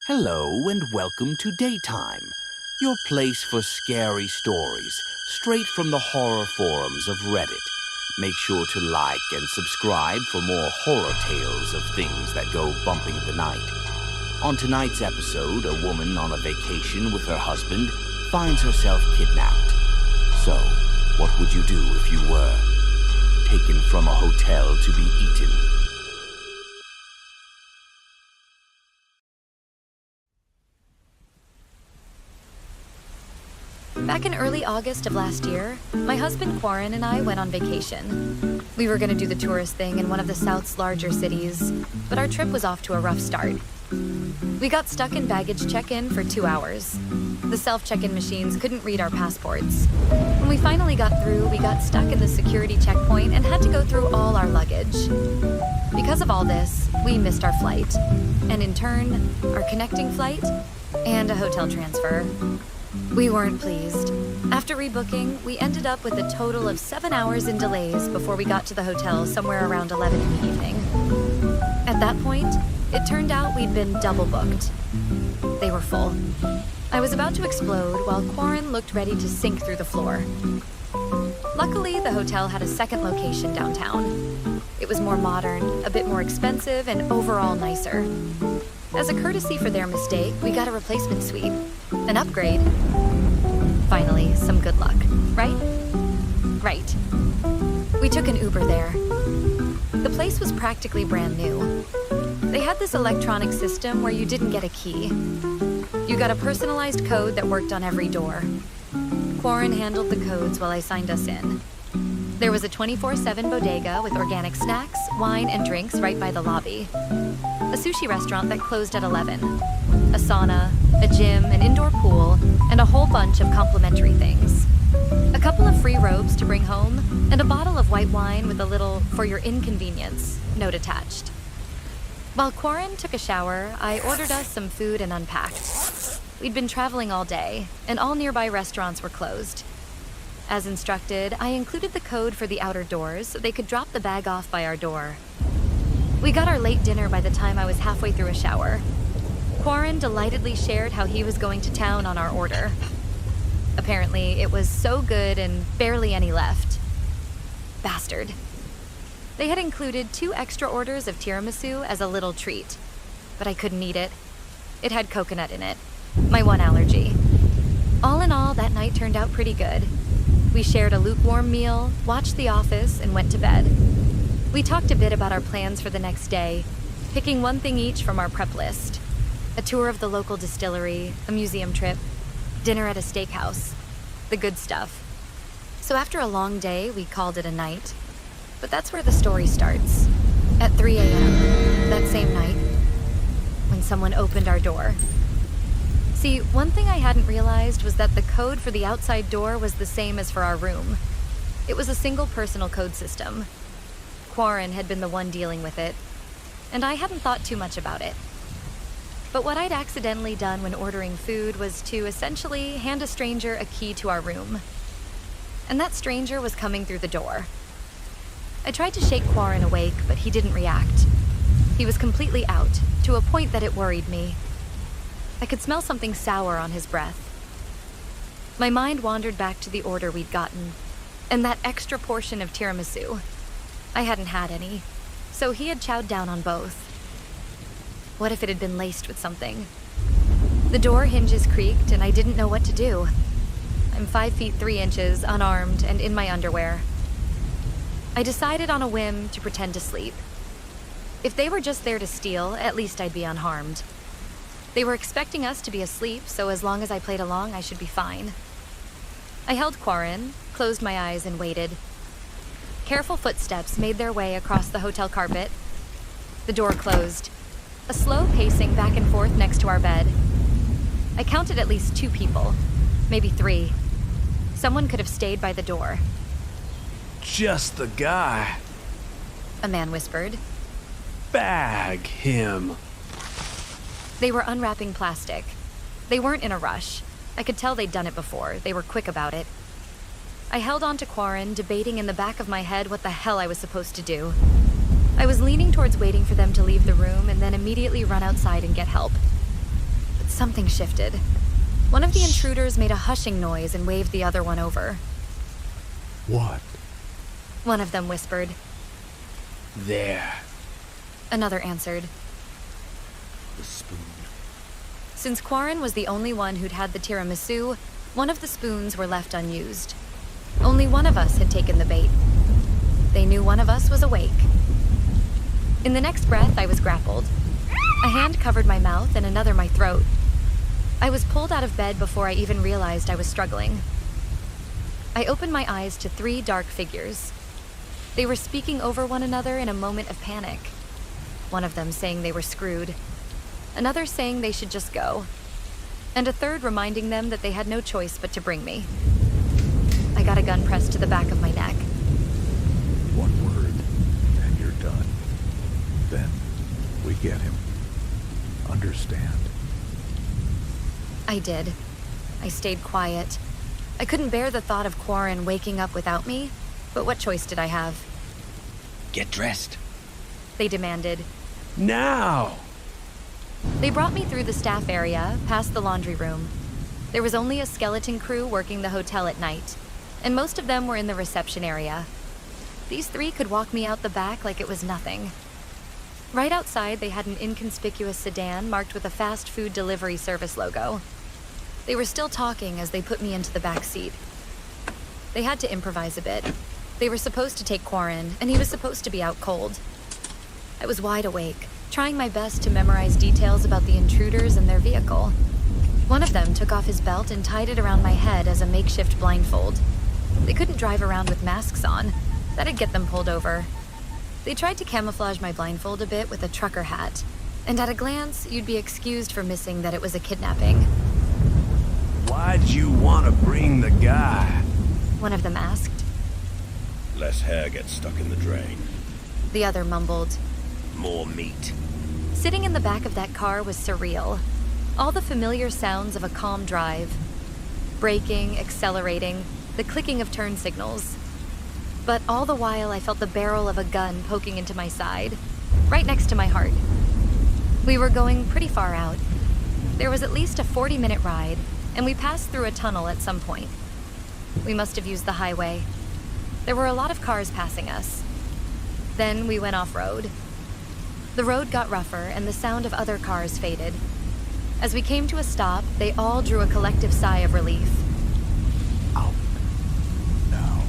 Hello and welcome to Daytime, your place for scary stories, straight from the horror forums of Reddit. Make sure to like and subscribe for more horror tales of things that go bump in the night. On tonight's episode, a woman on a vacation with her husband finds herself kidnapped. So, what would you do if you were taken from a hotel to be eaten? Back in early August of last year, my husband Warren and I went on vacation. We were going to do the tourist thing in one of the South's larger cities, but our trip was off to a rough start. We got stuck in baggage check-in for 2 hours. The self-check-in machines couldn't read our passports. When we finally got through, we got stuck in the security checkpoint and had to go through all our luggage. Because of all this, we missed our flight, and in turn, our connecting flight and a hotel transfer. We weren't pleased. After rebooking, we ended up with a total of 7 hours in delays before we got to the hotel somewhere around 11 in the evening. At that point, it turned out we'd been double booked. They were full. I was about to explode while Quarren looked ready to sink through the floor. Luckily, the hotel had a second location downtown. It was more modern, a bit more expensive, and overall nicer. As a courtesy for their mistake, we got a replacement suite. An upgrade. Finally, some good luck, right? Right. We took an Uber there. The place was practically brand new. They had this electronic system where you didn't get a key. You got a personalized code that worked on every door. Quarren handled the codes while I signed us in. There was a 24/7 bodega with organic snacks, wine, and drinks right by the lobby. A sushi restaurant that closed at 11. A sauna, a gym, an indoor pool, and a whole bunch of complimentary things. A couple of free robes to bring home, and a bottle of white wine with a little "for your inconvenience" note attached. While Quarren took a shower, I ordered us some food and unpacked. We'd been traveling all day, and all nearby restaurants were closed. As instructed, I included the code for the outer doors so they could drop the bag off by our door. We got our late dinner by the time I was halfway through a shower. Quarren delightedly shared how he was going to town on our order. Apparently, it was so good and barely any left. Bastard. They had included 2 extra orders of tiramisu as a little treat, but I couldn't eat it. It had coconut in it, my one allergy. All in all, that night turned out pretty good. We shared a lukewarm meal, watched The Office, and went to bed. We talked a bit about our plans for the next day, picking one thing each from our prep list. A tour of the local distillery, a museum trip, dinner at a steakhouse, the good stuff. So after a long day, we called it a night. But that's where the story starts. At 3 a.m., that same night, when someone opened our door. See, one thing I hadn't realized was that the code for the outside door was the same as for our room. It was a single personal code system. Quarren had been the one dealing with it, and I hadn't thought too much about it. But what I'd accidentally done when ordering food was to essentially hand a stranger a key to our room. And that stranger was coming through the door. I tried to shake Quarren awake, but he didn't react. He was completely out, to a point that it worried me. I could smell something sour on his breath. My mind wandered back to the order we'd gotten, and that extra portion of tiramisu. I hadn't had any, so he had chowed down on both. What if it had been laced with something? The door hinges creaked, and I didn't know what to do. I'm 5 feet 3 inches, unarmed, and in my underwear. I decided on a whim to pretend to sleep. If they were just there to steal, at least I'd be unharmed. They were expecting us to be asleep, so as long as I played along, I should be fine. I held Quarren, closed my eyes, and waited. Careful footsteps made their way across the hotel carpet. The door closed. A slow pacing back and forth next to our bed. I counted at least 2 people, maybe 3. Someone could have stayed by the door. Just the guy. A man whispered. Bag him. They were unwrapping plastic. They weren't in a rush. I could tell they'd done it before. They were quick about it. I held on to Quarren, debating in the back of my head what the hell I was supposed to do. I was leaning towards waiting for them to leave the room and then immediately run outside and get help. something shifted. One of the intruders made a hushing noise and waved the other one over. What? One of them whispered. There. Another answered. The spoon. Since Quarren was the only one who'd had the tiramisu, one of the spoons were left unused. Only one of us had taken the bait. They knew one of us was awake. In the next breath, I was grappled. A hand covered my mouth and another my throat. I was pulled out of bed before I even realized I was struggling. I opened my eyes to 3 dark figures. They were speaking over one another in a moment of panic. One of them saying they were screwed, another saying they should just go, and a third reminding them that they had no choice but to bring me. I got a gun pressed to the back of my neck. One word, and you're done. Then we get him. Understand? I did. I stayed quiet. I couldn't bear the thought of Quarren waking up without me, but what choice did I have? Get dressed. They demanded. Now! They brought me through the staff area, past the laundry room. There was only a skeleton crew working the hotel at night, and most of them were in the reception area. These 3 could walk me out the back like it was nothing. Right outside, they had an inconspicuous sedan marked with a fast food delivery service logo. They were still talking as they put me into the back seat. They had to improvise a bit. They were supposed to take Quarren, and he was supposed to be out cold. I was wide awake, trying my best to memorize details about the intruders and their vehicle. One of them took off his belt and tied it around my head as a makeshift blindfold. They couldn't drive around with masks on. That'd get them pulled over. They tried to camouflage my blindfold a bit with a trucker hat, and at a glance, you'd be excused for missing that it was a kidnapping. Why'd you want to bring the guy? One of them asked. Less hair gets stuck in the drain. The other mumbled. More meat. Sitting in the back of that car was surreal. All the familiar sounds of a calm drive. Braking, accelerating, the clicking of turn signals. But all the while I felt the barrel of a gun poking into my side, right next to my heart. We were going pretty far out. There was at least a 40-minute ride, and we passed through a tunnel at some point. We must have used the highway. There were a lot of cars passing us. Then we went off-road. The road got rougher, and the sound of other cars faded. As we came to a stop, they all drew a collective sigh of relief. Out. Now.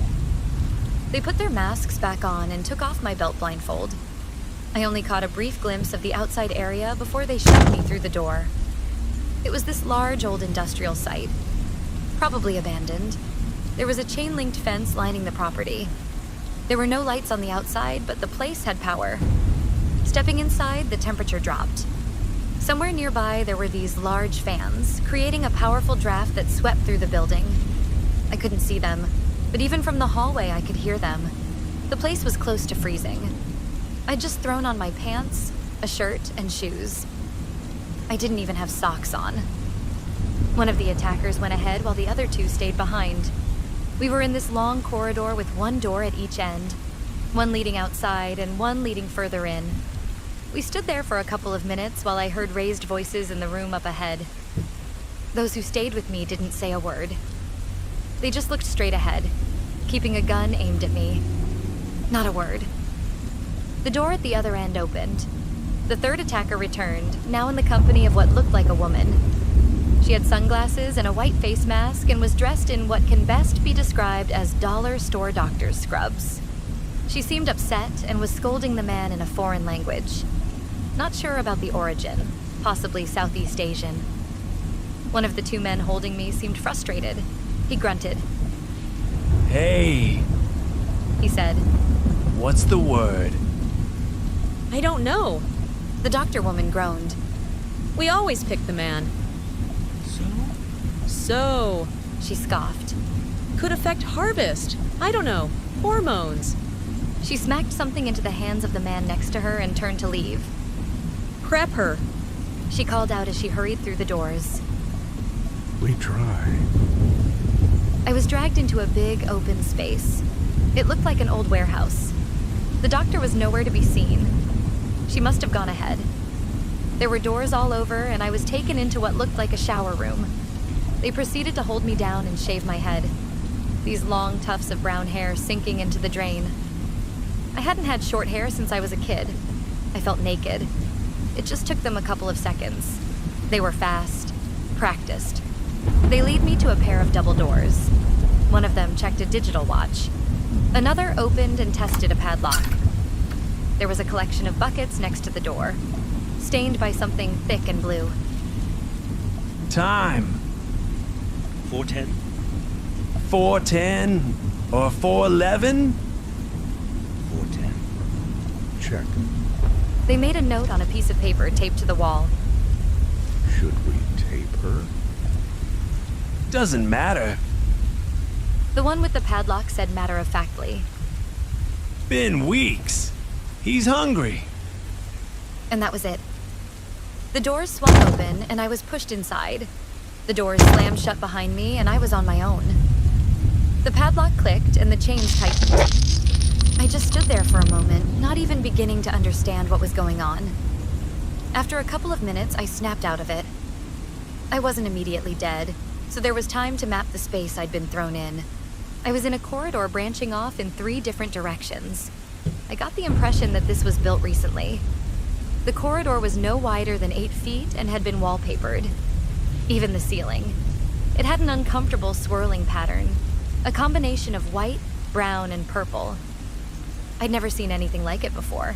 They put their masks back on and took off my belt blindfold. I only caught a brief glimpse of the outside area before they shoved me through the door. It was this large old industrial site, probably abandoned. There was a chain-linked fence lining the property. There were no lights on the outside, but the place had power. Stepping inside, the temperature dropped. Somewhere nearby, there were these large fans, creating a powerful draft that swept through the building. I couldn't see them, but even from the hallway, I could hear them. The place was close to freezing. I'd just thrown on my pants, a shirt, and shoes. I didn't even have socks on. One of the attackers went ahead while the other 2 stayed behind. We were in this long corridor with one door at each end, one leading outside and one leading further in. We stood there for a couple of minutes while I heard raised voices in the room up ahead. Those who stayed with me didn't say a word. They just looked straight ahead, keeping a gun aimed at me. Not a word. The door at the other end opened. The 3rd attacker returned, now in the company of what looked like a woman. She had sunglasses and a white face mask and was dressed in what can best be described as dollar store doctor's scrubs. She seemed upset and was scolding the man in a foreign language. Not sure about the origin, possibly Southeast Asian. One of the 2 men holding me seemed frustrated. He grunted. Hey, He said. what's the word? I don't know. The doctor woman groaned. We always pick the man. So, She scoffed. could affect harvest. I don't know. Hormones. She smacked something into the hands of the man next to her and turned to leave. Prep her. She called out as she hurried through the doors. We try. I was dragged into a big, open space. It looked like an old warehouse. The doctor was nowhere to be seen. She must have gone ahead. There were doors all over, and I was taken into what looked like a shower room. They proceeded to hold me down and shave my head, these long tufts of brown hair sinking into the drain. I hadn't had short hair since I was a kid. I felt naked. It just took them a couple of seconds. They were fast, practiced. They lead me to a pair of double doors. One of them checked a digital watch. Another opened and tested a padlock. There was a collection of buckets next to the door, stained by something thick and blue. Time. 4:10? 4:10 or 4:11? 4:10. Check. They made a note on a piece of paper taped to the wall. Should we tape her? Doesn't matter. The one with the padlock said matter-of-factly. Been weeks. He's hungry. And that was it. The doors swung open, and I was pushed inside. The doors slammed shut behind me, and I was on my own. The padlock clicked, and the chains tightened. I just stood there for a moment, not even beginning to understand what was going on. After a couple of minutes, I snapped out of it. I wasn't immediately dead, so there was time to map the space I'd been thrown in. I was in a corridor branching off in 3 different directions. I got the impression that this was built recently. The corridor was no wider than 8 feet and had been wallpapered. Even the ceiling. It had an uncomfortable swirling pattern, a combination of white, brown, and purple. I'd never seen anything like it before.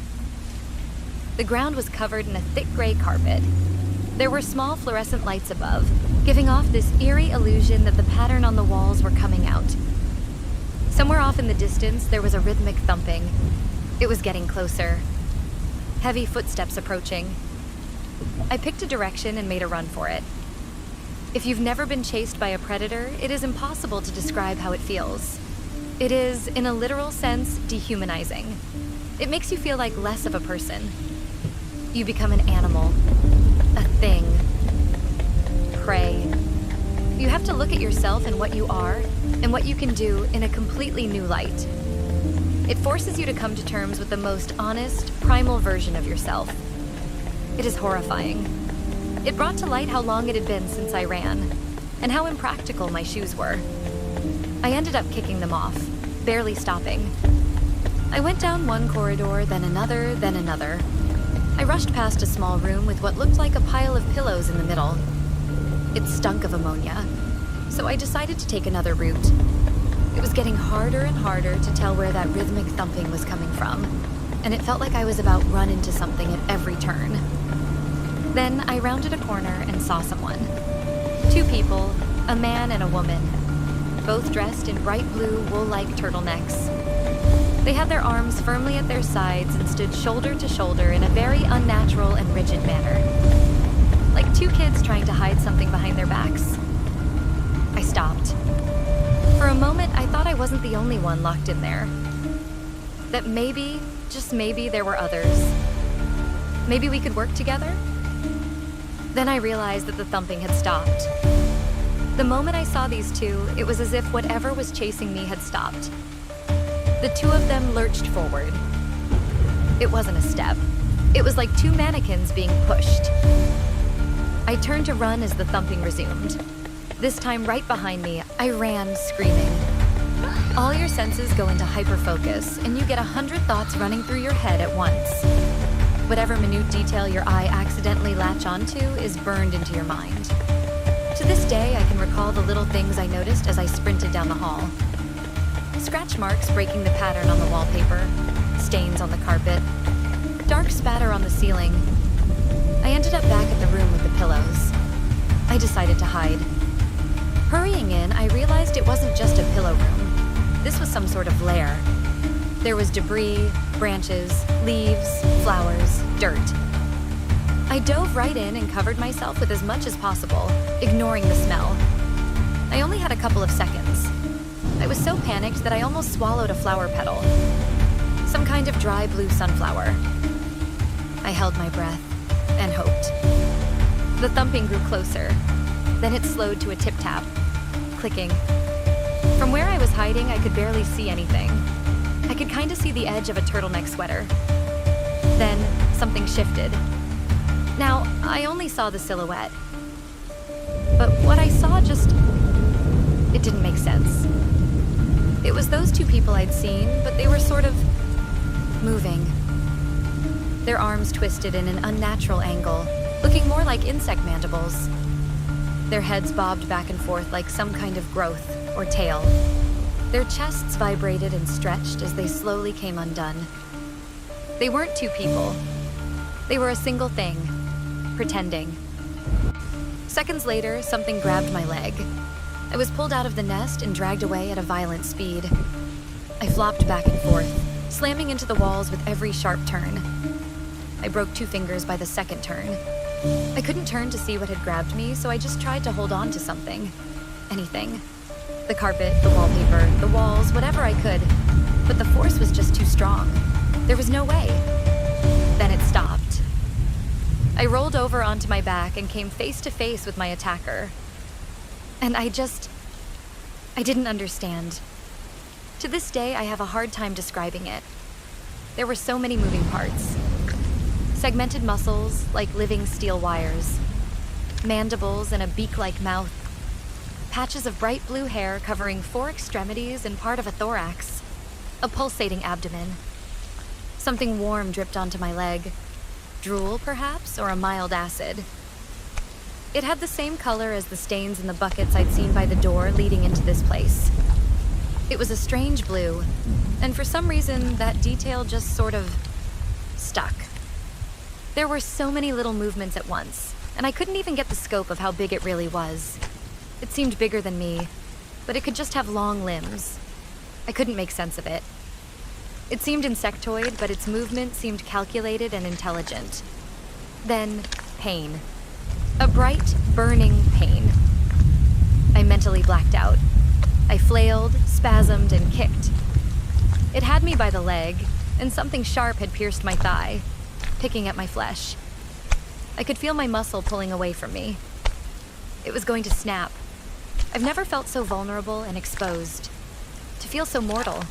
The ground was covered in a thick gray carpet. There were small fluorescent lights above, giving off this eerie illusion that the pattern on the walls were coming out. Somewhere off in the distance, there was a rhythmic thumping. It was getting closer. Heavy footsteps approaching. I picked a direction and made a run for it. If you've never been chased by a predator, it is impossible to describe how it feels. It is, in a literal sense, dehumanizing. It makes you feel like less of a person. You become an animal, a thing, prey. You have to look at yourself and what you are, and what you can do in a completely new light. It forces you to come to terms with the most honest, primal version of yourself. It is horrifying. It brought to light how long it had been since I ran, and how impractical my shoes were. I ended up kicking them off, barely stopping. I went down one corridor, then another, then another. I rushed past a small room with what looked like a pile of pillows in the middle. It stunk of ammonia, so I decided to take another route. It was getting harder and harder to tell where that rhythmic thumping was coming from, and it felt like I was about run into something at every turn. Then I rounded a corner and saw someone. 2 people, a man and a woman, both dressed in bright blue wool-like turtlenecks. They had their arms firmly at their sides and stood shoulder to shoulder in a very unnatural and rigid manner. Like 2 kids trying to hide something behind their backs. I stopped. For a moment, I thought I wasn't the only one locked in there. That maybe, just maybe, there were others. Maybe we could work together? Then I realized that the thumping had stopped. The moment I saw these 2, it was as if whatever was chasing me had stopped. The 2 of them lurched forward. It wasn't a step. It was like 2 mannequins being pushed. I turned to run as the thumping resumed. This time right behind me, I ran screaming. All your senses go into hyperfocus, and you get 100 thoughts running through your head at once. Whatever minute detail your eye accidentally latch onto is burned into your mind. To this day, I can recall the little things I noticed as I sprinted down the hall. Scratch marks breaking the pattern on the wallpaper, stains on the carpet, dark spatter on the ceiling. I ended up back at the room with the pillows. I decided to hide. Hurrying in, I realized it wasn't just a pillow room. This was some sort of lair. There was debris, branches, leaves, flowers, dirt. I dove right in and covered myself with as much as possible, ignoring the smell. I only had a couple of seconds. I was so panicked that I almost swallowed a flower petal. Some kind of dry blue sunflower. I held my breath and hoped. The thumping grew closer. Then it slowed to a tip-tap, clicking. From where I was hiding, I could barely see anything. I could kind of see the edge of a turtleneck sweater. Then something shifted. Now, I only saw the silhouette. But what I saw it didn't make sense. It was those two people I'd seen, but they were sort of moving. Their arms twisted in an unnatural angle, looking more like insect mandibles. Their heads bobbed back and forth like some kind of growth or tail. Their chests vibrated and stretched as they slowly came undone. They weren't two people. They were a single thing, pretending. Seconds later, something grabbed my leg. I was pulled out of the nest and dragged away at a violent speed. I flopped back and forth, slamming into the walls with every sharp turn. I broke 2 fingers by the second turn. I couldn't turn to see what had grabbed me, so I just tried to hold on to something. Anything. The carpet, the wallpaper, the walls, whatever I could. But the force was just too strong. There was no way. Then it stopped. I rolled over onto my back and came face to face with my attacker. And I didn't understand. To this day, I have a hard time describing it. There were so many moving parts. Segmented muscles, like living steel wires. Mandibles and a beak-like mouth. Patches of bright blue hair covering 4 extremities and part of a thorax. A pulsating abdomen. Something warm dripped onto my leg. Drool, perhaps, or a mild acid. It had the same color as the stains in the buckets I'd seen by the door leading into this place. It was a strange blue, and for some reason, that detail just sort of stuck. There were so many little movements at once, and I couldn't even get the scope of how big it really was. It seemed bigger than me, but it could just have long limbs. I couldn't make sense of it. It seemed insectoid, but its movement seemed calculated and intelligent. Then, pain. A bright, burning pain. I mentally blacked out. I flailed, spasmed, and kicked. It had me by the leg, and something sharp had pierced my thigh, picking at my flesh. I could feel my muscle pulling away from me. It was going to snap. I've never felt so vulnerable and exposed. To feel so mortal.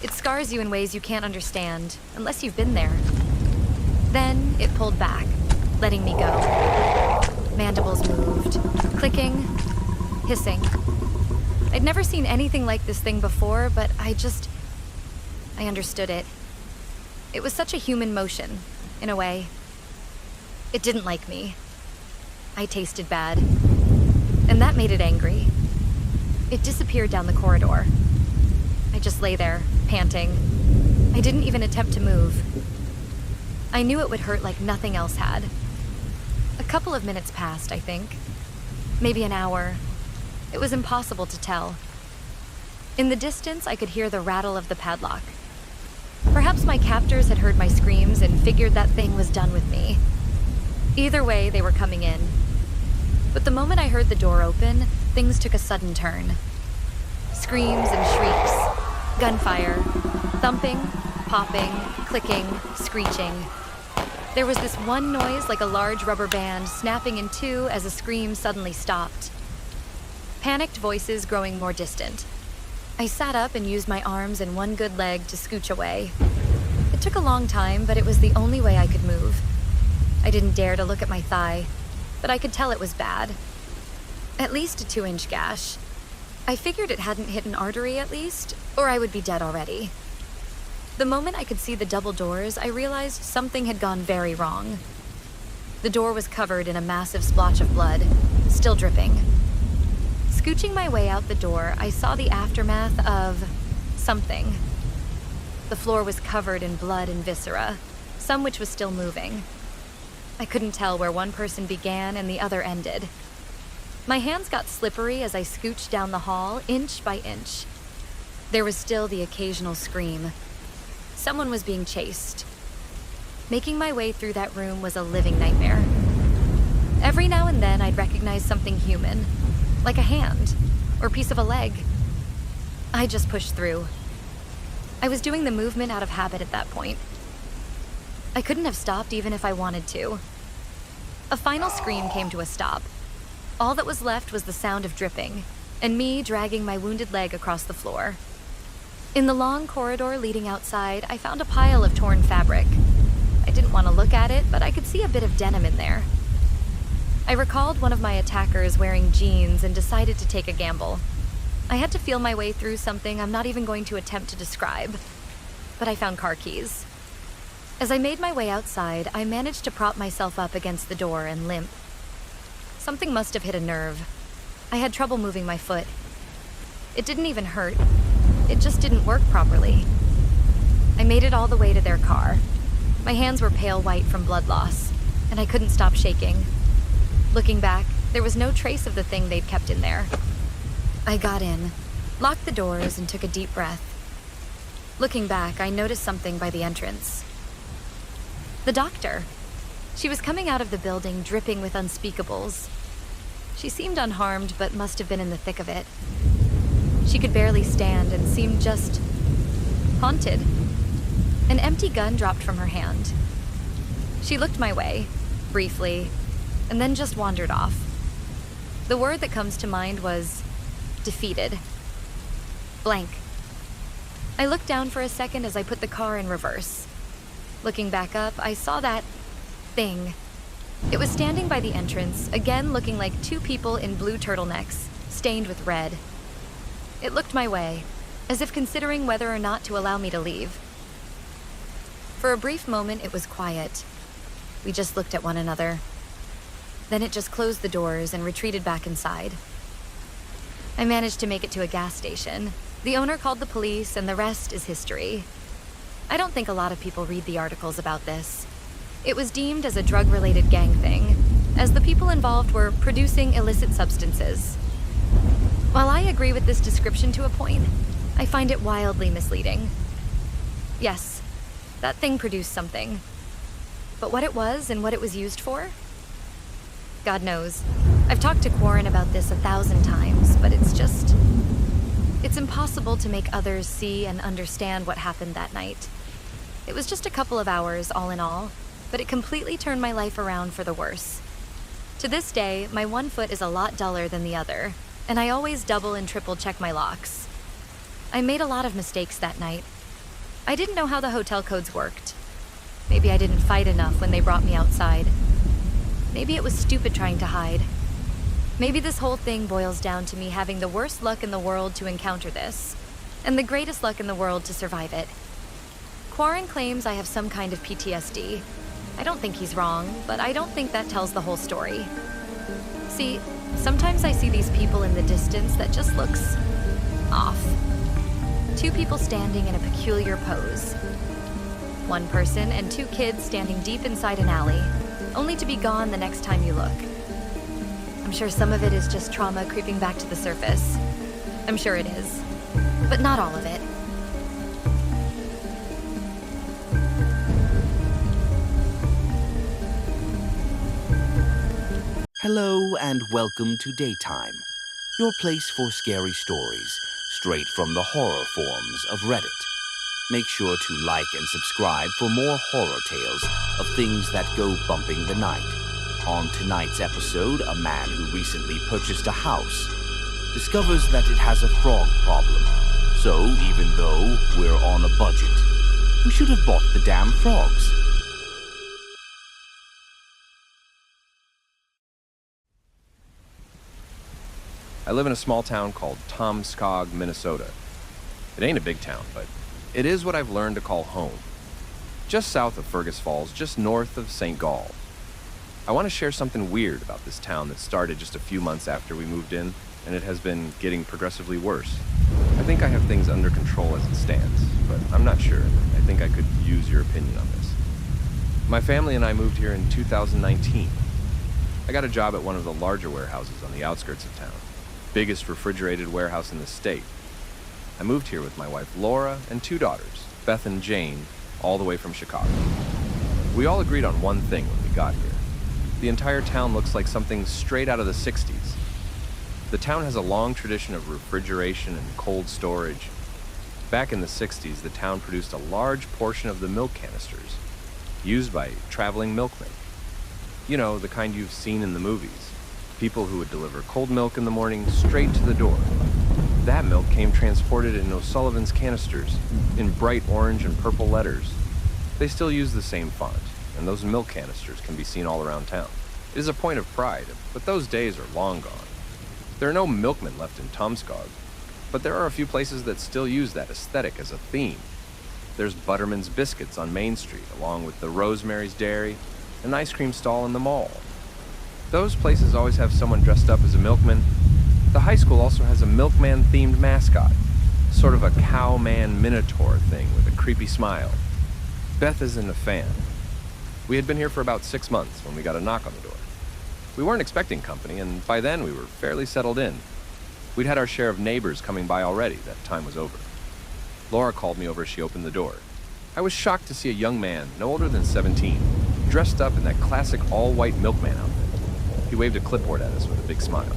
It scars you in ways you can't understand, unless you've been there. Then it pulled back, letting me go. Mandibles moved, clicking, hissing. I'd never seen anything like this thing before, but I understood it. It was such a human motion, in a way. It didn't like me. I tasted bad. And that made it angry. It disappeared down the corridor. I just lay there, panting. I didn't even attempt to move. I knew it would hurt like nothing else had. A couple of minutes passed, I think. Maybe an hour. It was impossible to tell. In the distance, I could hear the rattle of the padlock. Perhaps my captors had heard my screams and figured that thing was done with me. Either way, they were coming in. But the moment I heard the door open, things took a sudden turn. Screams and shrieks, gunfire, thumping, popping, clicking, screeching. There was this one noise like a large rubber band snapping in two as a scream suddenly stopped. Panicked voices growing more distant. I sat up and used my arms and one good leg to scooch away. It took a long time, but it was the only way I could move. I didn't dare to look at my thigh, but I could tell it was bad. At least a 2-inch gash. I figured it hadn't hit an artery at least, or I would be dead already. The moment I could see the double doors, I realized something had gone very wrong. The door was covered in a massive splotch of blood, still dripping. Scooching my way out the door, I saw the aftermath of something. The floor was covered in blood and viscera, some which was still moving. I couldn't tell where one person began and the other ended. My hands got slippery as I scooched down the hall, inch by inch. There was still the occasional scream. Someone was being chased. Making my way through that room was a living nightmare. Every now and then I'd recognize something human, like a hand or piece of a leg. I just pushed through. I was doing the movement out of habit at that point. I couldn't have stopped even if I wanted to. A final scream came to a stop. All that was left was the sound of dripping, and me dragging my wounded leg across the floor. In the long corridor leading outside, I found a pile of torn fabric. I didn't didn't want to look at it, but I could see a bit of denim in there. I recalled one of my attackers wearing jeans and decided to take a gamble. I had to feel my way through something I'm not even going to attempt to describe, but I found car keys. As I made my way outside, I managed to prop myself up against the door and limp. Something must have hit a nerve. I had trouble moving my foot. It didn't even hurt. It just didn't work properly. I made it all the way to their car. My hands were pale white from blood loss, and I couldn't stop shaking. Looking back, there was no trace of the thing they'd kept in there. I got in, locked the doors, and took a deep breath. Looking back, I noticed something by the entrance. The doctor. She was coming out of the building dripping with unspeakables. She seemed unharmed, but must have been in the thick of it. She could barely stand and seemed just haunted. An empty gun dropped from her hand. She looked my way, briefly, and then just wandered off. The word that comes to mind was defeated. Blank. I looked down for a second as I put the car in reverse. Looking back up, I saw that thing. It was standing by the entrance, again looking like two people in blue turtlenecks, stained with red. It looked my way, as if considering whether or not to allow me to leave. For a brief moment, it was quiet. We just looked at one another. Then it just closed the doors and retreated back inside. I managed to make it to a gas station. The owner called the police, and the rest is history. I don't think a lot of people read the articles about this. It was deemed as a drug-related gang thing, as the people involved were producing illicit substances. While I agree with this description to a point, I find it wildly misleading. Yes, that thing produced something. But what it was and what it was used for? God knows. I've talked to Quarren about this 1,000 times, but it's impossible to make others see and understand what happened that night. It was just a couple of hours, all in all, but it completely turned my life around for the worse. To this day, my one foot is a lot duller than the other, and I always double and triple check my locks. I made a lot of mistakes that night. I didn't know how the hotel codes worked. Maybe I didn't fight enough when they brought me outside. Maybe it was stupid trying to hide. Maybe this whole thing boils down to me having the worst luck in the world to encounter this, and the greatest luck in the world to survive it. Quarren claims I have some kind of PTSD. I don't think he's wrong, but I don't think that tells the whole story. See, sometimes I see these people in the distance that just looks off. Two people standing in a peculiar pose. One person and two kids standing deep inside an alley, only to be gone the next time you look. I'm sure some of it is just trauma creeping back to the surface. I'm sure it is, but not all of it. Hello and welcome to Daytime, your place for scary stories, straight from the horror forums of Reddit. Make sure to like and subscribe for more horror tales of things that go bumping the night. On tonight's episode, a man who recently purchased a house discovers that it has a frog problem. So, even though we're on a budget, we should have bought the damn frogs. I live in a small town called Tomskog, Minnesota. It ain't a big town, but it is what I've learned to call home. Just south of Fergus Falls, just north of St. Gall. I want to share something weird about this town that started just a few months after we moved in, and it has been getting progressively worse. I think I have things under control as it stands, but I'm not sure. I think I could use your opinion on this. My family and I moved here in 2019. I got a job at one of the larger warehouses on the outskirts of town. Biggest refrigerated warehouse in the state. I moved here with my wife Laura and two daughters, Beth and Jane, all the way from Chicago. We all agreed on one thing when we got here. The entire town looks like something straight out of the 60s. The town has a long tradition of refrigeration and cold storage. Back in the 60s, the town produced a large portion of the milk canisters, used by traveling milkmen. You know, the kind you've seen in the movies. People who would deliver cold milk in the morning straight to the door. That milk came transported in O'Sullivan's canisters, in bright orange and purple letters. They still use the same font, and those milk canisters can be seen all around town. It is a point of pride, but those days are long gone. There are no milkmen left in Tomskog, but there are a few places that still use that aesthetic as a theme. There's Butterman's Biscuits on Main Street, along with the Rosemary's Dairy, an ice cream stall in the mall. Those places always have someone dressed up as a milkman. The high school also has a milkman-themed mascot, sort of a cowman minotaur thing with a creepy smile. Beth isn't a fan. We had been here for about 6 months when we got a knock on the door. We weren't expecting company, and by then we were fairly settled in. We'd had our share of neighbors coming by already. That time was over. Laura called me over as she opened the door. I was shocked to see a young man, no older than 17, dressed up in that classic all-white milkman outfit. He waved a clipboard at us with a big smile.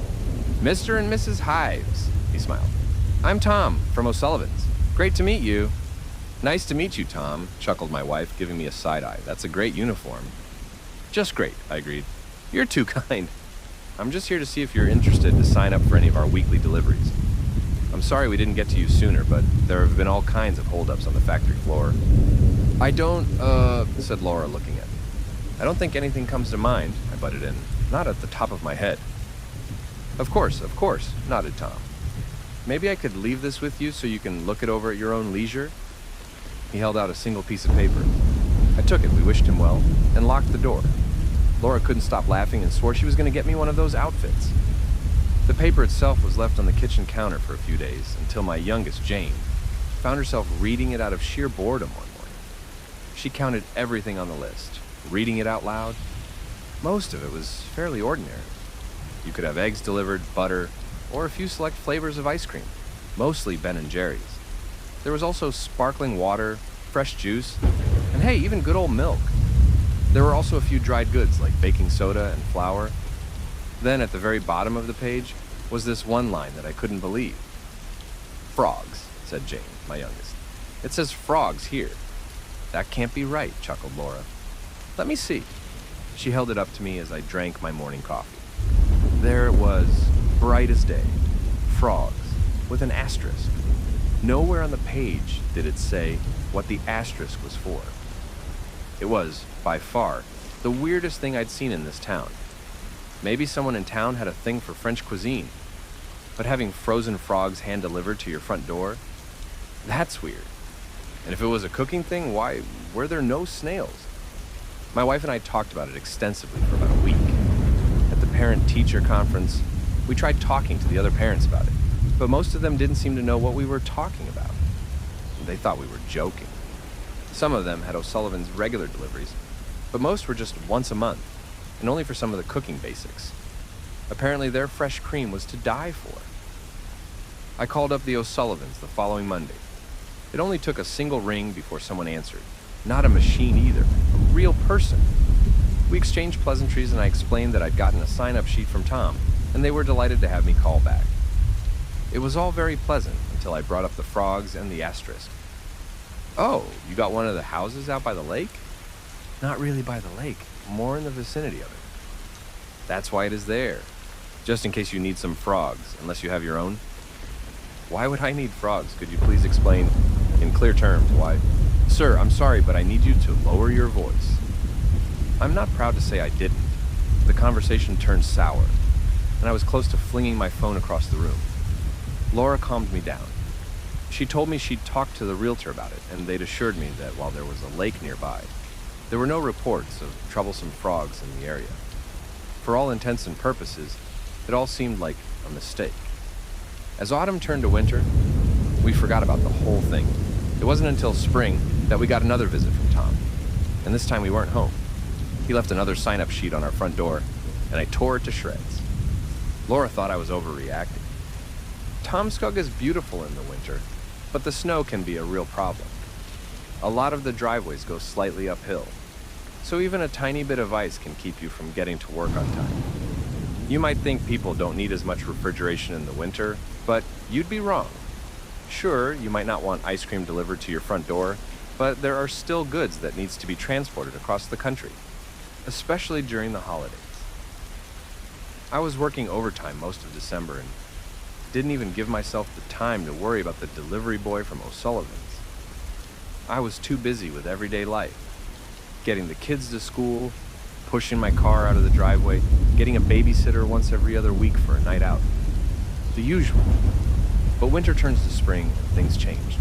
"Mr. and Mrs. Hives," he smiled. "I'm Tom, from O'Sullivan's. Great to meet you." "Nice to meet you, Tom," chuckled my wife, giving me a side-eye. "That's a great uniform." "Just great," I agreed. "You're too kind. I'm just here to see if you're interested to sign up for any of our weekly deliveries. I'm sorry we didn't get to you sooner, but there have been all kinds of holdups on the factory floor." "I don't, said Laura, looking at me. "I don't think anything comes to mind," I butted in. "Not at the top of my head." Of course," nodded Tom. "Maybe I could leave this with you so you can look it over at your own leisure?" He held out a single piece of paper. I took it, we wished him well, and locked the door. Laura couldn't stop laughing and swore she was going to get me one of those outfits. The paper itself was left on the kitchen counter for a few days until my youngest, Jane, found herself reading it out of sheer boredom one morning. She counted everything on the list, reading it out loud. Most of it was fairly ordinary. You could have eggs delivered, butter, or a few select flavors of ice cream, mostly Ben and Jerry's. There was also sparkling water, fresh juice, and hey, even good old milk. There were also a few dried goods like baking soda and flour. Then at the very bottom of the page was this one line that I couldn't believe. "Frogs," said Jane, my youngest. "It says frogs here." "That can't be right," chuckled Laura. "Let me see." She held it up to me as I drank my morning coffee. There it was, bright as day. Frogs, with an asterisk. Nowhere on the page did it say what the asterisk was for. It was, by far, the weirdest thing I'd seen in this town. Maybe someone in town had a thing for French cuisine, but having frozen frogs hand-delivered to your front door? That's weird. And if it was a cooking thing, why were there no snails? My wife and I talked about it extensively for about a week. At the parent-teacher conference, we tried talking to the other parents about it, but most of them didn't seem to know what we were talking about. They thought we were joking. Some of them had O'Sullivan's regular deliveries, but most were just once a month, and only for some of the cooking basics. Apparently their fresh cream was to die for. I called up the O'Sullivans the following Monday. It only took a single ring before someone answered. Not a machine either, a real person. We exchanged pleasantries and I explained that I'd gotten a sign-up sheet from Tom, and they were delighted to have me call back. It was all very pleasant until I brought up the frogs and the asterisk. "Oh, you got one of the houses out by the lake?" "Not really by the lake, more in the vicinity of it." "That's why it is there, just in case you need some frogs, unless you have your own." "Why would I need frogs? Could you please explain in clear terms why?" "Sir, I'm sorry, but I need you to lower your voice." I'm not proud to say I didn't. The conversation turned sour, and I was close to flinging my phone across the room. Laura calmed me down. She told me she'd talked to the realtor about it, and they'd assured me that while there was a lake nearby, there were no reports of troublesome frogs in the area. For all intents and purposes, it all seemed like a mistake. As autumn turned to winter, we forgot about the whole thing. It wasn't until spring that we got another visit from Tom, and this time we weren't home. He left another sign-up sheet on our front door, and I tore it to shreds. Laura thought I was overreacting. Tomskog is beautiful in the winter, but the snow can be a real problem. A lot of the driveways go slightly uphill, so even a tiny bit of ice can keep you from getting to work on time. You might think people don't need as much refrigeration in the winter, but you'd be wrong. Sure, you might not want ice cream delivered to your front door, but there are still goods that needs to be transported across the country, especially during the holidays. I was working overtime most of December and didn't even give myself the time to worry about the delivery boy from O'Sullivan's. I was too busy with everyday life, getting the kids to school, pushing my car out of the driveway, getting a babysitter once every other week for a night out. The usual. But winter turns to spring and things changed.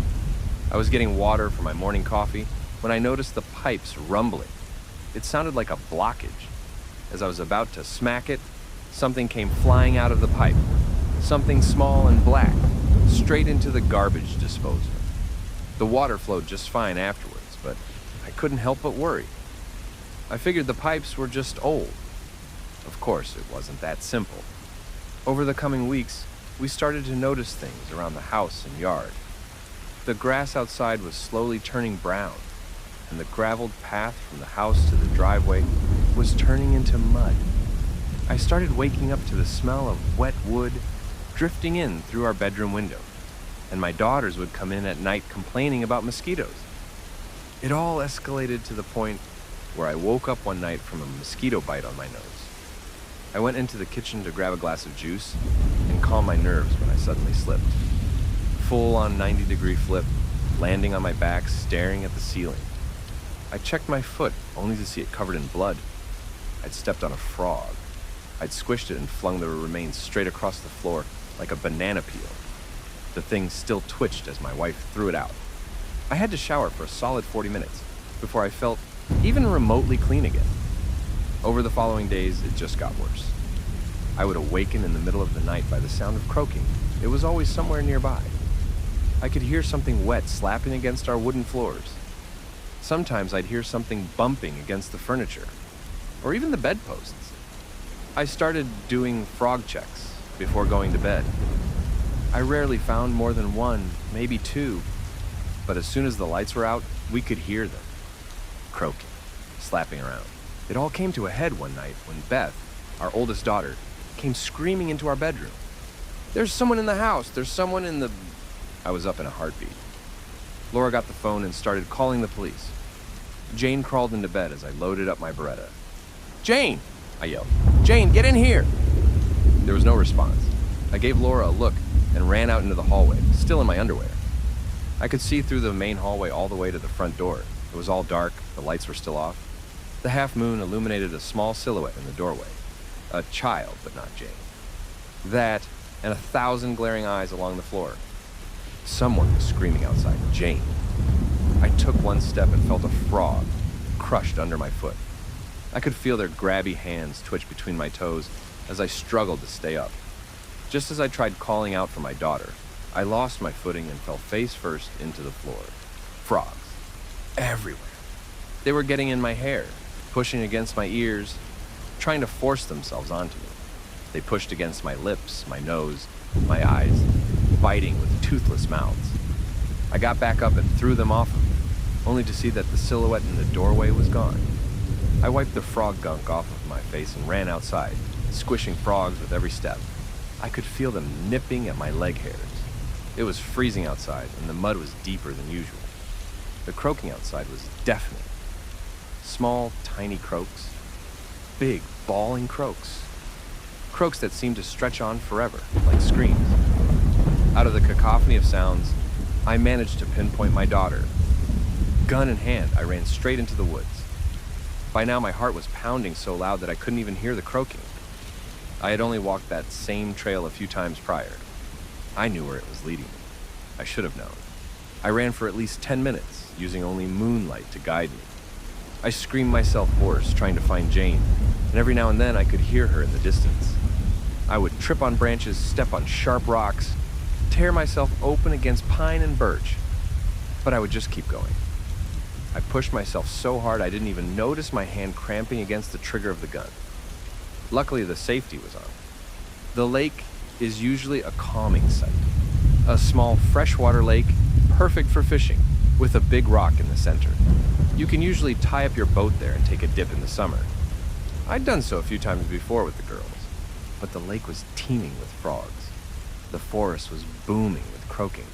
I was getting water for my morning coffee when I noticed the pipes rumbling. It sounded like a blockage. As I was about to smack it, something came flying out of the pipe. Something small and black, straight into the garbage disposal. The water flowed just fine afterwards, but I couldn't help but worry. I figured the pipes were just old. Of course, it wasn't that simple. Over the coming weeks, we started to notice things around the house and yard. The grass outside was slowly turning brown, and the graveled path from the house to the driveway was turning into mud. I started waking up to the smell of wet wood drifting in through our bedroom window, and my daughters would come in at night complaining about mosquitoes. It all escalated to the point where I woke up one night from a mosquito bite on my nose. I went into the kitchen to grab a glass of juice and calm my nerves when I suddenly slipped. Full on 90-degree flip, landing on my back, staring at the ceiling. I checked my foot, only to see it covered in blood. I'd stepped on a frog. I'd squished it and flung the remains straight across the floor like a banana peel. The thing still twitched as my wife threw it out. I had to shower for a solid 40 minutes before I felt even remotely clean again. Over the following days, it just got worse. I would awaken in the middle of the night by the sound of croaking. It was always somewhere nearby. I could hear something wet slapping against our wooden floors. Sometimes I'd hear something bumping against the furniture, or even the bedposts. I started doing frog checks before going to bed. I rarely found more than one, maybe two, but as soon as the lights were out, we could hear them, croaking, slapping around. It all came to a head one night when Beth, our oldest daughter, came screaming into our bedroom. "There's someone in the house! There's someone in the..." I was up in a heartbeat. Laura got the phone and started calling the police. Jane crawled into bed as I loaded up my Beretta. "Jane!" I yelled. "Jane, get in here!" There was no response. I gave Laura a look and ran out into the hallway, still in my underwear. I could see through the main hallway all the way to the front door. It was all dark, the lights were still off. The half moon illuminated a small silhouette in the doorway. A child, but not Jane. That, and 1,000 glaring eyes along the floor. Someone was screaming outside, "Jane." I took one step and felt a frog crushed under my foot. I could feel their grabby hands twitch between my toes as I struggled to stay up. Just as I tried calling out for my daughter, I lost my footing and fell face first into the floor. Frogs. Everywhere. They were getting in my hair, pushing against my ears, trying to force themselves onto me. They pushed against my lips, my nose, my eyes, biting with toothless mouths. I got back up and threw them off of me, only to see that the silhouette in the doorway was gone. I wiped the frog gunk off of my face and ran outside, squishing frogs with every step. I could feel them nipping at my leg hairs. It was freezing outside, and the mud was deeper than usual. The croaking outside was deafening. Small, tiny croaks. Big, bawling croaks. Croaks that seemed to stretch on forever, like screams. Out of the cacophony of sounds, I managed to pinpoint my daughter. Gun in hand, I ran straight into the woods. By now, my heart was pounding so loud that I couldn't even hear the croaking. I had only walked that same trail a few times prior. I knew where it was leading me. I should have known. I ran for at least 10 minutes, using only moonlight to guide me. I screamed myself hoarse, trying to find Jane, and every now and then I could hear her in the distance. I would trip on branches, step on sharp rocks, tear myself open against pine and birch, but I would just keep going. I pushed myself so hard I didn't even notice my hand cramping against the trigger of the gun. Luckily, the safety was on. The lake is usually a calming sight. A small freshwater lake, perfect for fishing, with a big rock in the center. You can usually tie up your boat there and take a dip in the summer. I'd done so a few times before with the girls, but the lake was teeming with frogs. The forest was booming with croaking,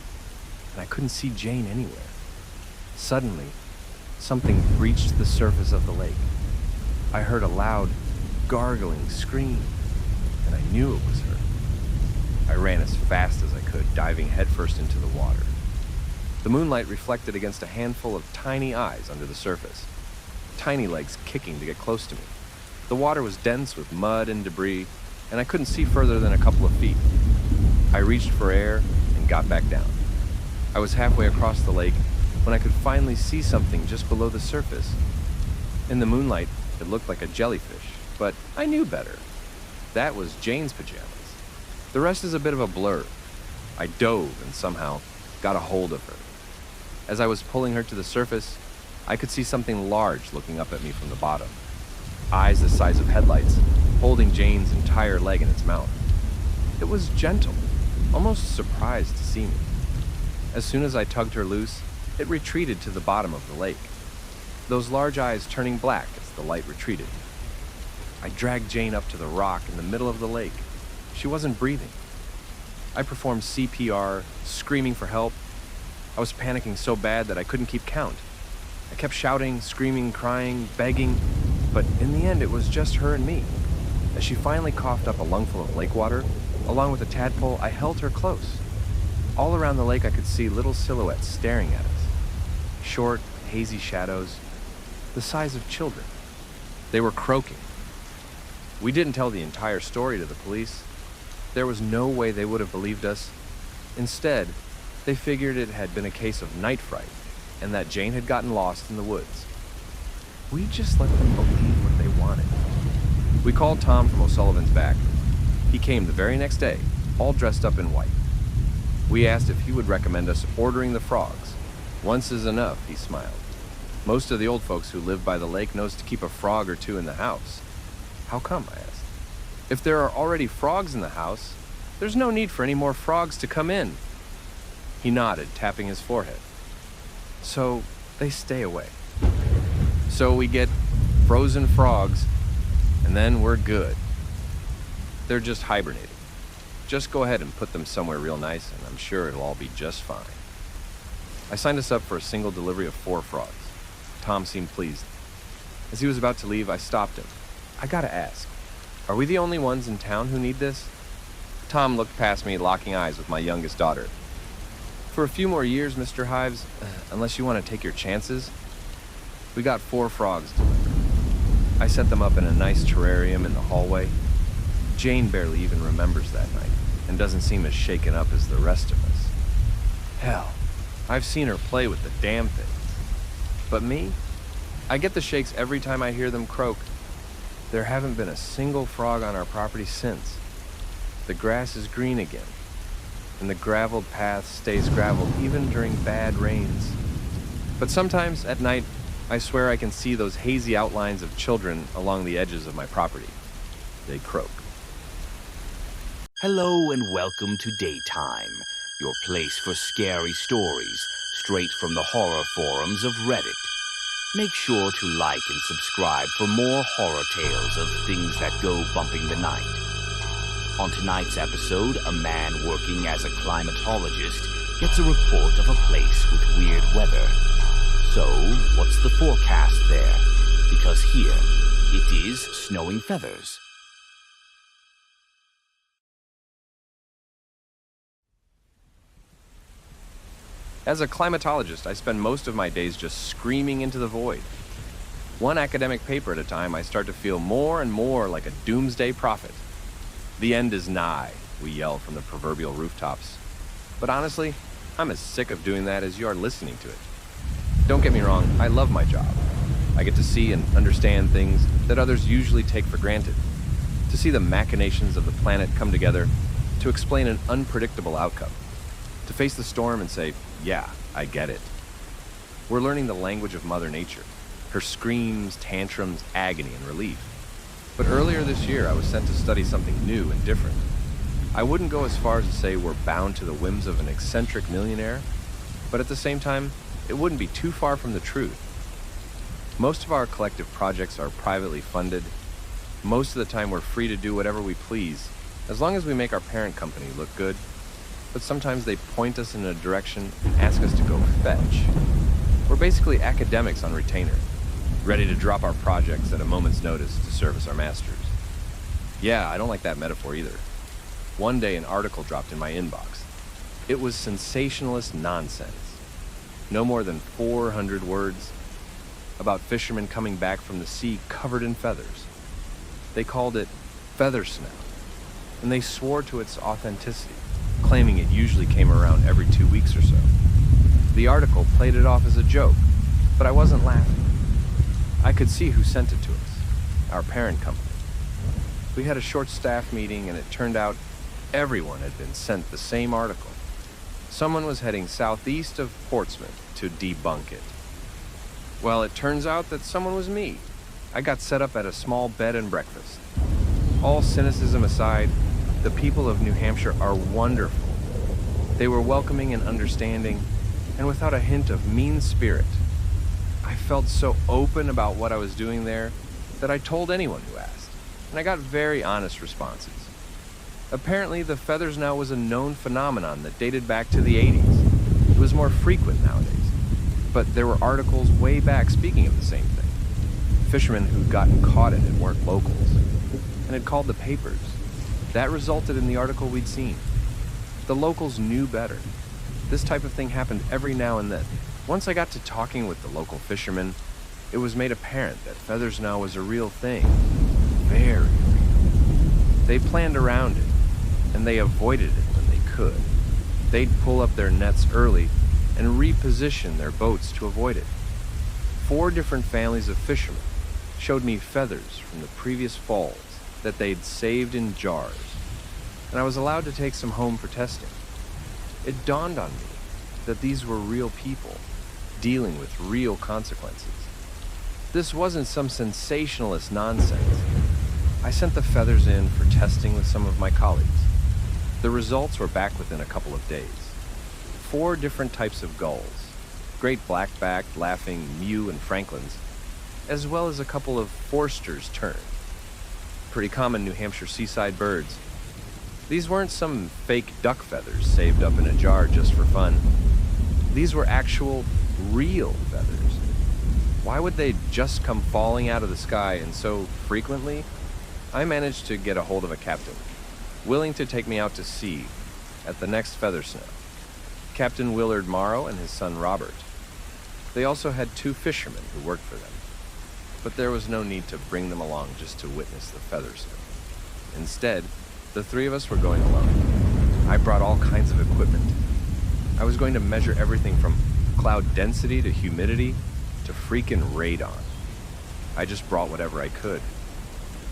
and I couldn't see Jane anywhere. Suddenly, something breached the surface of the lake. I heard a loud, gargling scream, and I knew it was her. I ran as fast as I could, diving headfirst into the water. The moonlight reflected against a handful of tiny eyes under the surface. tiny legs kicking to get close to me. The water was dense with mud and debris, and I couldn't see further than a couple of feet. I reached for air and got back down. I was halfway across the lake when I could finally see something just below the surface. In the moonlight, it looked like a jellyfish, but I knew better. That was Jane's pajamas. The rest is a bit of a blur. I dove and somehow got a hold of her. As I was pulling her to the surface, I could see something large looking up at me from the bottom. Eyes the size of headlights, holding Jane's entire leg in its mouth. It was gentle, almost surprised to see me. As soon as I tugged her loose, it retreated to the bottom of the lake, those large eyes turning black as the light retreated. I dragged Jane up to the rock in the middle of the lake. She wasn't breathing. I performed CPR, screaming for help. I was panicking so bad that I couldn't keep count. I kept shouting, screaming, crying, begging, but in the end it was just her and me. As she finally coughed up a lungful of lake water, along with a tadpole, I held her close. All around the lake I could see little silhouettes staring at us. Short, hazy shadows, the size of children. They were croaking. We didn't tell the entire story to the police. There was no way they would have believed us. Instead, they figured it had been a case of night fright and that Jane had gotten lost in the woods. We just let them believe what they wanted. We called Tom from O'Sullivan's back. He came the very next day, all dressed up in white. We asked if he would recommend us ordering the frogs. Once is enough, he smiled. Most of the old folks who live by the lake knows to keep a frog or two in the house. How come, I asked. If there are already frogs in the house, there's no need for any more frogs to come in. He nodded, tapping his forehead. So they stay away. So we get frozen frogs, and then we're good. They're just hibernating. Just go ahead and put them somewhere real nice, and I'm sure it'll all be just fine. I signed us up for a single delivery of 4 frogs. Tom seemed pleased. As he was about to leave, I stopped him. I gotta ask, are we the only ones in town who need this? Tom looked past me, locking eyes with my youngest daughter. For a few more years, Mr. Hives, unless you want to take your chances. We got 4 frogs delivered. I set them up in a nice terrarium in the hallway. Jane barely even remembers that night and doesn't seem as shaken up as the rest of us. Hell, I've seen her play with the damn things. But me? I get the shakes every time I hear them croak. There haven't been a single frog on our property since. The grass is green again, and the graveled path stays graveled even during bad rains. But sometimes, at night, I swear I can see those hazy outlines of children along the edges of my property. They croak. Hello and welcome to Daytime, your place for scary stories, straight from the horror forums of Reddit. Make sure to like and subscribe for more horror tales of things that go bumping the night. On tonight's episode, a man working as a climatologist gets a report of a place with weird weather. So, what's the forecast there? Because here, it is snowing feathers. As a climatologist, I spend most of my days just screaming into the void. One academic paper at a time, I start to feel more and more like a doomsday prophet. The end is nigh, we yell from the proverbial rooftops. But honestly, I'm as sick of doing that as you are listening to it. Don't get me wrong, I love my job. I get to see and understand things that others usually take for granted. To see the machinations of the planet come together to explain an unpredictable outcome. To face the storm and say, yeah, I get it. We're learning the language of Mother Nature, her screams, tantrums, agony, and relief. But earlier this year, I was sent to study something new and different. I wouldn't go as far as to say we're bound to the whims of an eccentric millionaire, but at the same time, it wouldn't be too far from the truth. Most of our collective projects are privately funded. Most of the time, we're free to do whatever we please, as long as we make our parent company look good. But sometimes they point us in a direction and ask us to go fetch. We're basically academics on retainer, ready to drop our projects at a moment's notice to service our masters. Yeah, I don't like that metaphor either. One day an article dropped in my inbox. It was sensationalist nonsense. No more than 400 words. about fishermen coming back from the sea covered in feathers. They called it feather snow, and they swore to its authenticity, claiming it usually came around every 2 weeks or so. The article played it off as a joke, but I wasn't laughing. I could see who sent it to us, our parent company. We had a short staff meeting, and it turned out everyone had been sent the same article. Someone was heading southeast of Portsmouth to debunk it. Well, it turns out that someone was me. I got set up at a small bed and breakfast. All cynicism aside, the people of New Hampshire are wonderful. They were welcoming and understanding, and without a hint of mean spirit. I felt so open about what I was doing there that I told anyone who asked, and I got very honest responses. Apparently, the feathers now was a known phenomenon that dated back to the 80s. It was more frequent nowadays, but there were articles way back speaking of the same thing. Fishermen who'd gotten caught in it weren't locals, and had called the papers. That resulted in the article we'd seen. The locals knew better. This type of thing happened every now and then. Once I got to talking with the local fishermen, it was made apparent that feathers now was a real thing. Very real. They planned around it, and they avoided it when they could. They'd pull up their nets early and reposition their boats to avoid it. 4 different families of fishermen showed me feathers from the previous falls that they'd saved in jars, and I was allowed to take some home for testing. It dawned on me that these were real people dealing with real consequences. This wasn't some sensationalist nonsense. I sent the feathers in for testing with some of my colleagues. The results were back within a couple of days. 4 different types of gulls, great black-backed, laughing Mew and Franklins, as well as a couple of Forster's tern, pretty common New Hampshire seaside birds. These weren't some fake duck feathers saved up in a jar just for fun. These were actual, real feathers. Why would they just come falling out of the sky and so frequently? I managed to get a hold of a captain, willing to take me out to sea at the next feather snow. Captain Willard Morrow and his son Robert. They also had 2 fishermen who worked for them, but there was no need to bring them along just to witness the feather snow. Instead, the 3 of us were going alone. I brought all kinds of equipment. I was going to measure everything from cloud density to humidity to freaking radon. I just brought whatever I could.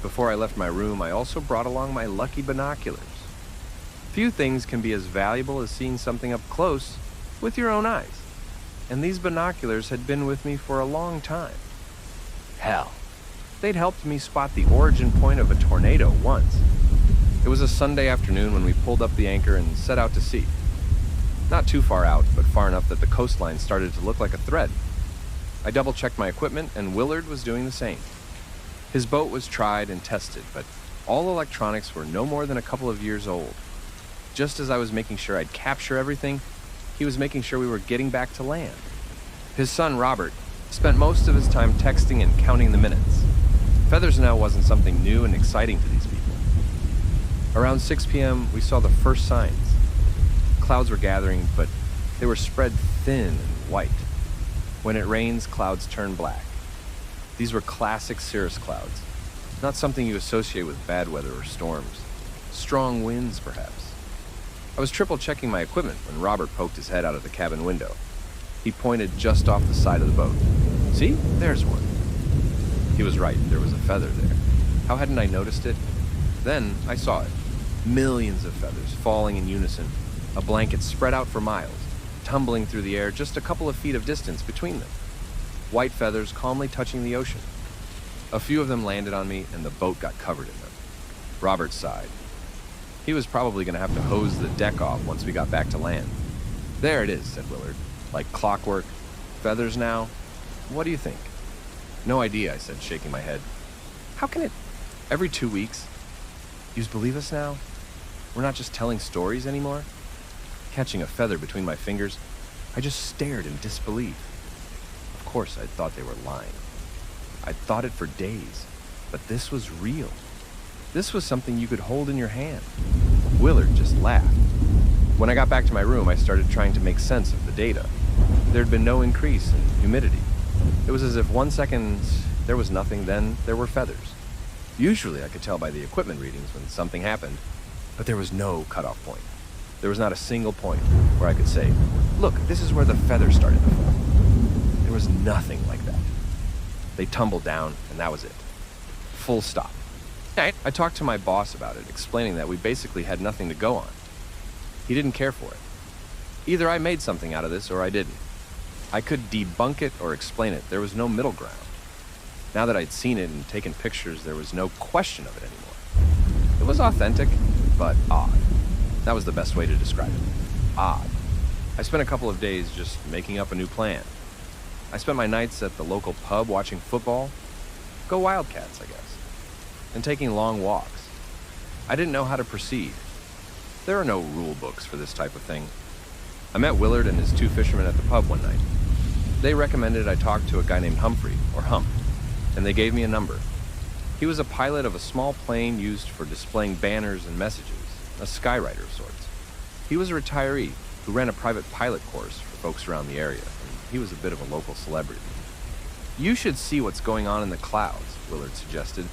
Before I left my room, I also brought along my lucky binoculars. Few things can be as valuable as seeing something up close with your own eyes. And these binoculars had been with me for a long time. Hell, they'd helped me spot the origin point of a tornado once. It was a Sunday afternoon when we pulled up the anchor and set out to sea. Not too far out, but far enough that the coastline started to look like a thread. I double-checked my equipment, and Willard was doing the same. His boat was tried and tested, but all electronics were no more than a couple of years old. Just as I was making sure I'd capture everything, he was making sure we were getting back to land. His son, Robert, spent most of his time texting and counting the minutes. Feathers now wasn't something new and exciting to these people. Around 6 p.m., we saw the first signs. Clouds were gathering, but they were spread thin and white. When it rains, clouds turn black. These were classic cirrus clouds, not something you associate with bad weather or storms. Strong winds, perhaps. I was triple-checking my equipment when Robert poked his head out of the cabin window. He pointed just off the side of the boat. See? There's one. He was right. There was a feather there. How hadn't I noticed it? Then I saw it. Millions of feathers falling in unison, a blanket spread out for miles, tumbling through the air just a couple of feet of distance between them. White feathers calmly touching the ocean. A few of them landed on me, and the boat got covered in them. Robert sighed. He was probably going to have to hose the deck off once we got back to land. There it is, said Willard. Like clockwork. Feathers now. What do you think? No idea, I said, shaking my head. How can it... Every 2 weeks? Yous believe us now? We're not just telling stories anymore? Catching a feather between my fingers, I just stared in disbelief. Of course, I'd thought they were lying. I'd thought it for days, but this was real. This was something you could hold in your hand. Willard just laughed. When I got back to my room, I started trying to make sense of the data. There'd been no increase in humidity. It was as if 1 second there was nothing, then there were feathers. Usually I could tell by the equipment readings when something happened, but there was no cutoff point. There was not a single point where I could say, look, this is where the feathers started to fall. There was nothing like that. They tumbled down, and that was it. Full stop. I talked to my boss about it, explaining that we basically had nothing to go on. He didn't care for it. Either I made something out of this or I didn't. I could debunk it or explain it. There was no middle ground. Now that I'd seen it and taken pictures, there was no question of it anymore. It was authentic, but odd. That was the best way to describe it. Odd. I spent a couple of days just making up a new plan. I spent my nights at the local pub watching football. Go Wildcats, I guess. And taking long walks. I didn't know how to proceed. There are no rule books for this type of thing. I met Willard and his 2 fishermen at the pub one night. They recommended I talk to a guy named Humphrey, or Hump, and they gave me a number. He was a pilot of a small plane used for displaying banners and messages, a skywriter of sorts. He was a retiree who ran a private pilot course for folks around the area, and he was a bit of a local celebrity. You should see what's going on in the clouds, Willard suggested,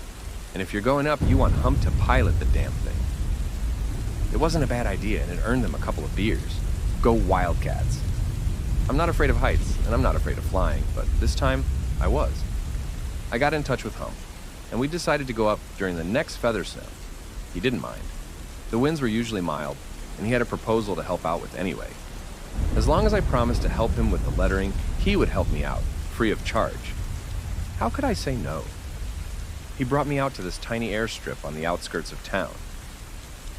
and if you're going up, you want Hump to pilot the damn thing. It wasn't a bad idea, and it earned them a couple of beers. Go Wildcats. I'm not afraid of heights, and I'm not afraid of flying, but this time, I was. I got in touch with Hump, and we decided to go up during the next feather snow. He didn't mind. The winds were usually mild, and he had a proposal to help out with anyway. As long as I promised to help him with the lettering, he would help me out, free of charge. How could I say no? He brought me out to this tiny airstrip on the outskirts of town.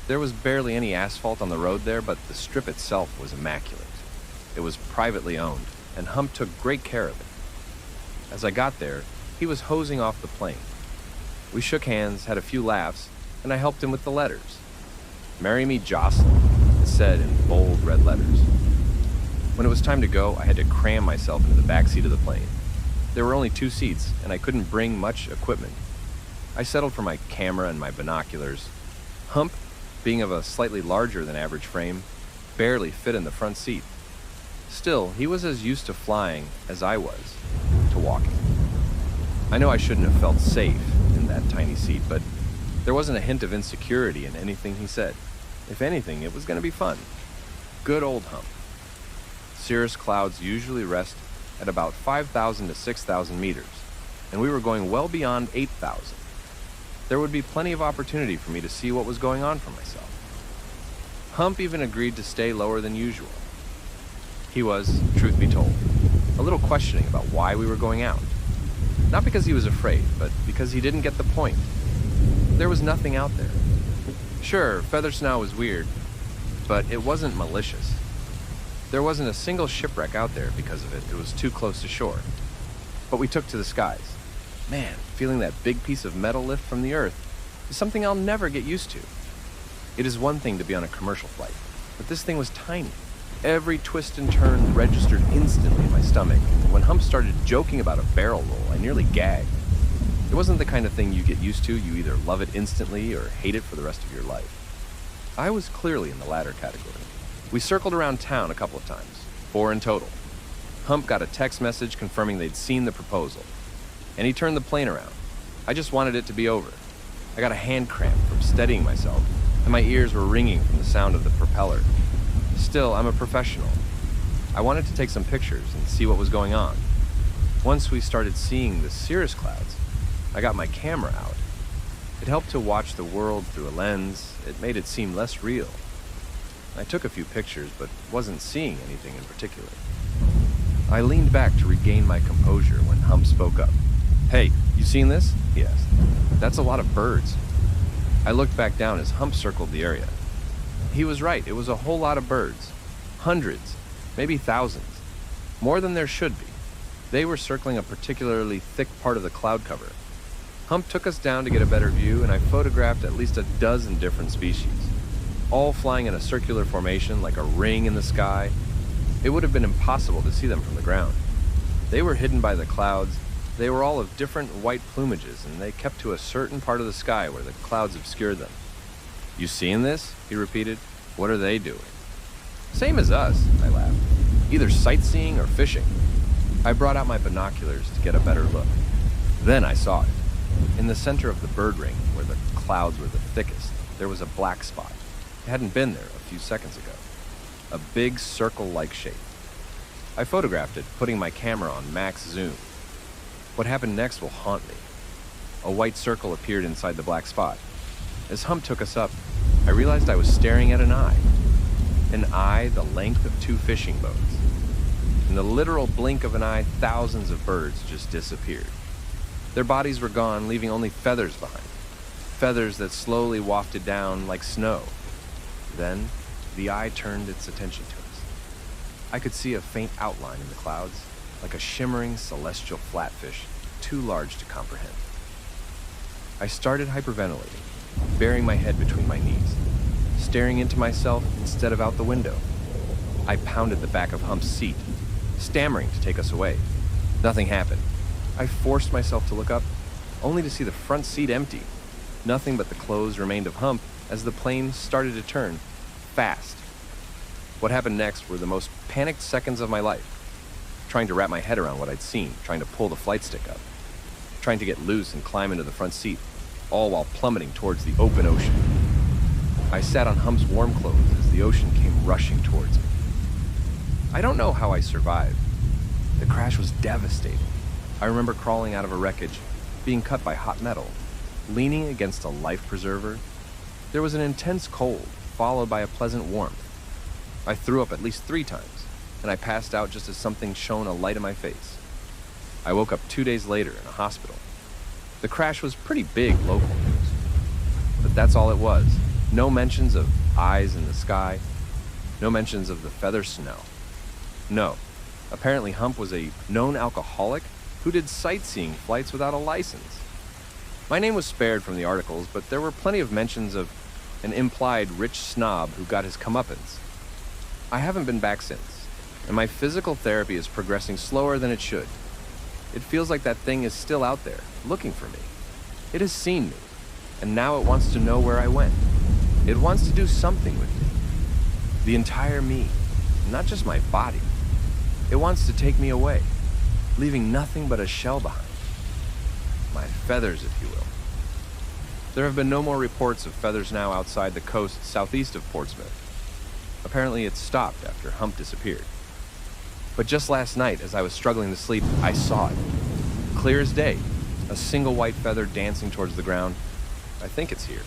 There was barely any asphalt on the road there, but the strip itself was immaculate. It was privately owned, and Hump took great care of it. As I got there, he was hosing off the plane. We shook hands, had a few laughs, and I helped him with the letters. "Marry me, Jocelyn," it said in bold red letters. When it was time to go, I had to cram myself into the back seat of the plane. There were only 2 seats, and I couldn't bring much equipment. I settled for my camera and my binoculars. Hump, being of a slightly larger than average frame, barely fit in the front seat. Still, he was as used to flying as I was to walking. I know I shouldn't have felt safe in that tiny seat, but there wasn't a hint of insecurity in anything he said. If anything, it was going to be fun. Good old Hump. Cirrus clouds usually rest at about 5,000 to 6,000 meters, and we were going well beyond 8,000. There would be plenty of opportunity for me to see what was going on for myself. Hump even agreed to stay lower than usual. He was, truth be told, a little questioning about why we were going out. Not because he was afraid, but because he didn't get the point. There was nothing out there. Sure, feather snow was weird, but it wasn't malicious. There wasn't a single shipwreck out there because of it. It was too close to shore. But we took to the skies. Man, feeling that big piece of metal lift from the earth is something I'll never get used to. It is one thing to be on a commercial flight, but this thing was tiny. Every twist and turn registered instantly in my stomach, and when Hump started joking about a barrel roll, I nearly gagged. It wasn't the kind of thing you get used to. You either love it instantly or hate it for the rest of your life. I was clearly in the latter category. We circled around town a couple of times, 4 in total. Hump got a text message confirming they'd seen the proposal, and he turned the plane around. I just wanted it to be over. I got a hand cramp from steadying myself, and my ears were ringing from the sound of the propeller. Still, I'm a professional. I wanted to take some pictures and see what was going on. Once we started seeing the cirrus clouds, I got my camera out. It helped to watch the world through a lens. It made it seem less real. I took a few pictures, but wasn't seeing anything in particular. I leaned back to regain my composure when Hump spoke up. "Hey, you seen this?" he asked. "That's a lot of birds." I looked back down as Hump circled the area. He was right. It was a whole lot of birds. Hundreds, maybe thousands. More than there should be. They were circling a particularly thick part of the cloud cover. Hump took us down to get a better view, and I photographed at least a dozen different species, all flying in a circular formation like a ring in the sky. It would have been impossible to see them from the ground. They were hidden by the clouds. They were all of different white plumages, and they kept to a certain part of the sky where the clouds obscured them. "You seeing this?" he repeated. "What are they doing?" "Same as us," I laughed. "Either sightseeing or fishing." I brought out my binoculars to get a better look. Then I saw it. In the center of the bird ring, where the clouds were the thickest, there was a black spot. It hadn't been there a few seconds ago. A big circle-like shape. I photographed it, putting my camera on max zoom. What happened next will haunt me. A white circle appeared inside the black spot. As Hump took us up, I realized I was staring at an eye. An eye the length of 2 fishing boats. In the literal blink of an eye, thousands of birds just disappeared. Their bodies were gone, leaving only feathers behind. Feathers that slowly wafted down like snow. Then, the eye turned its attention to us. I could see a faint outline in the clouds, like a shimmering celestial flatfish, too large to comprehend. I started hyperventilating, burying my head between my knees, staring into myself instead of out the window. I pounded the back of Hump's seat, stammering to take us away. Nothing happened. I forced myself to look up, only to see the front seat empty. Nothing but the clothes remained of Hump as the plane started to turn, fast. What happened next were the most panicked seconds of my life. Trying to wrap my head around what I'd seen, trying to pull the flight stick up, trying to get loose and climb into the front seat, all while plummeting towards the open ocean. I sat on Hump's warm clothes as the ocean came rushing towards me. I don't know how I survived. The crash was devastating. I remember crawling out of a wreckage, being cut by hot metal, leaning against a life preserver. There was an intense cold, followed by a pleasant warmth. I threw up at least 3 times, and I passed out just as something shone a light in my face. I woke up 2 days later in a hospital. The crash was pretty big local news. But that's all it was. No mentions of eyes in the sky. No mentions of the feather snow. No. Apparently Hump was a known alcoholic who did sightseeing flights without a license. My name was spared from the articles, but there were plenty of mentions of an implied rich snob who got his comeuppance. I haven't been back since, and my physical therapy is progressing slower than it should. It feels like that thing is still out there, looking for me. It has seen me, and now it wants to know where I went. It wants to do something with me. The entire me, not just my body. It wants to take me away, leaving nothing but a shell behind. My feathers, if you will. There have been no more reports of feathers now outside the coast southeast of Portsmouth. Apparently it stopped after Hump disappeared. But just last night, as I was struggling to sleep, I saw it. Clear as day, a single white feather dancing towards the ground. I think it's here.